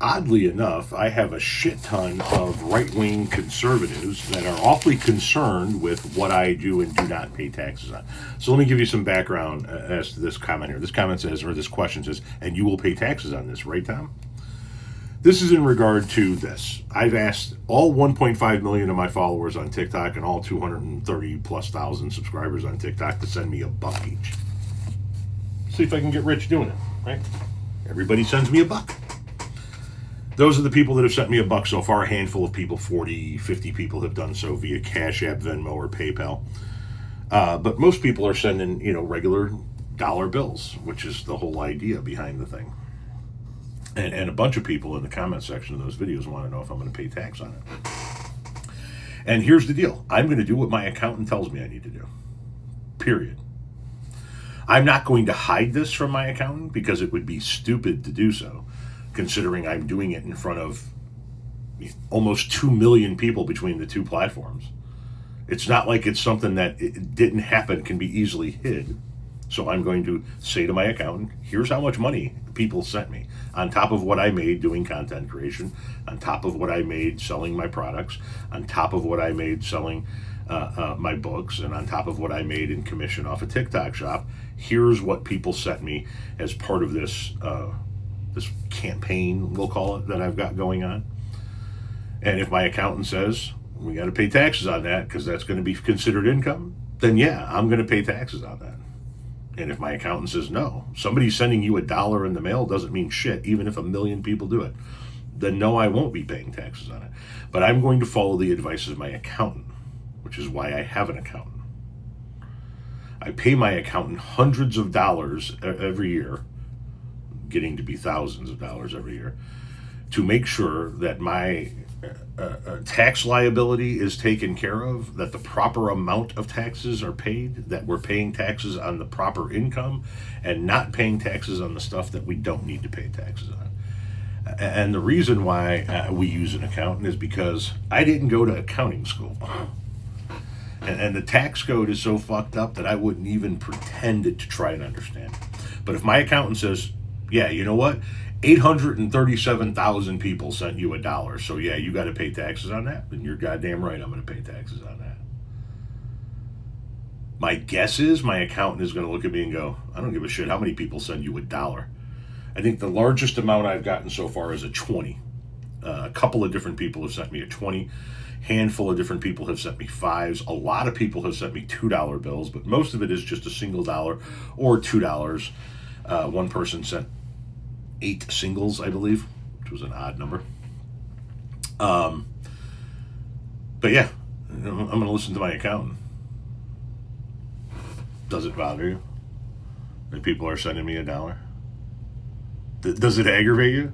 oddly enough, I have a shit ton of right-wing conservatives that are awfully concerned with what I do and do not pay taxes on. So let me give you some background as to this comment here. This comment says, or this question says, and you will pay taxes on this, right, Tom? This is in regard to this. I've asked all 1.5 million of my followers on TikTok and all 230 plus thousand subscribers on TikTok to send me $1 each. See if I can get rich doing it, right? Everybody sends me $1. Those are the people that have sent me $1 so far. A handful of people, 40, 50 people have done so via CashApp, Venmo, or PayPal. But most people are sending, regular dollar bills, which is the whole idea behind the thing. And a bunch of people in the comment section of those videos want to know if I'm going to pay tax on it. And here's the deal. I'm going to do what my accountant tells me I need to do. Period. I'm not going to hide this from my accountant because it would be stupid to do so, considering I'm doing it in front of almost 2 million people between the two platforms. It's not like it's something that it didn't happen, can be easily hid. So I'm going to say to my accountant, here's how much money people sent me, on top of what I made doing content creation, on top of what I made selling my products, on top of what I made selling my books, and on top of what I made in commission off a TikTok shop. Here's what people sent me as part of this this campaign, we'll call it, that I've got going on. And if my accountant says, we got to pay taxes on that because that's going to be considered income, then yeah, I'm going to pay taxes on that. And if my accountant says, no, somebody sending you $1 in the mail doesn't mean shit, even if 1 million people do it, then no, I won't be paying taxes on it. But I'm going to follow the advice of my accountant, which is why I have an accountant. I pay my accountant hundreds of dollars every year, getting to be thousands of dollars every year, to make sure that my tax liability is taken care of, that the proper amount of taxes are paid, that we're paying taxes on the proper income and not paying taxes on the stuff that we don't need to pay taxes on. And the reason why we use an accountant is because I didn't go to accounting school. And the tax code is so fucked up that I wouldn't even pretend to try and understand it. But if my accountant says, yeah, you know what? 837,000 people sent you $1, so yeah, you got to pay taxes on that, then you're goddamn right I'm going to pay taxes on that. My guess is my accountant is going to look at me and go, I don't give a shit how many people send you $1. I think the largest amount I've gotten so far is a 20. A couple of different people have sent me a 20. Handful of different people have sent me 5s. A lot of people have sent me $2 bills, but most of it is just a single dollar or $2. One person sent 8 singles, I believe, which was an odd number. But yeah, I'm going to listen to my accountant. Does it bother you that people are sending me $1? Does it aggravate you?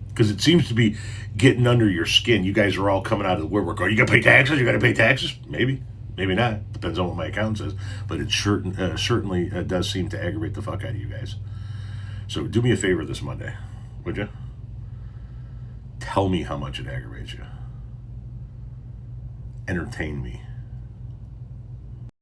Because it seems to be getting under your skin. You guys are all coming out of the woodwork. Oh, you got to pay taxes? You got to pay taxes? Maybe. Maybe not. Depends on what my accountant says. But it certainly does seem to aggravate the fuck out of you guys. So do me a favor this Monday, would you? Tell me how much it aggravates you. Entertain me.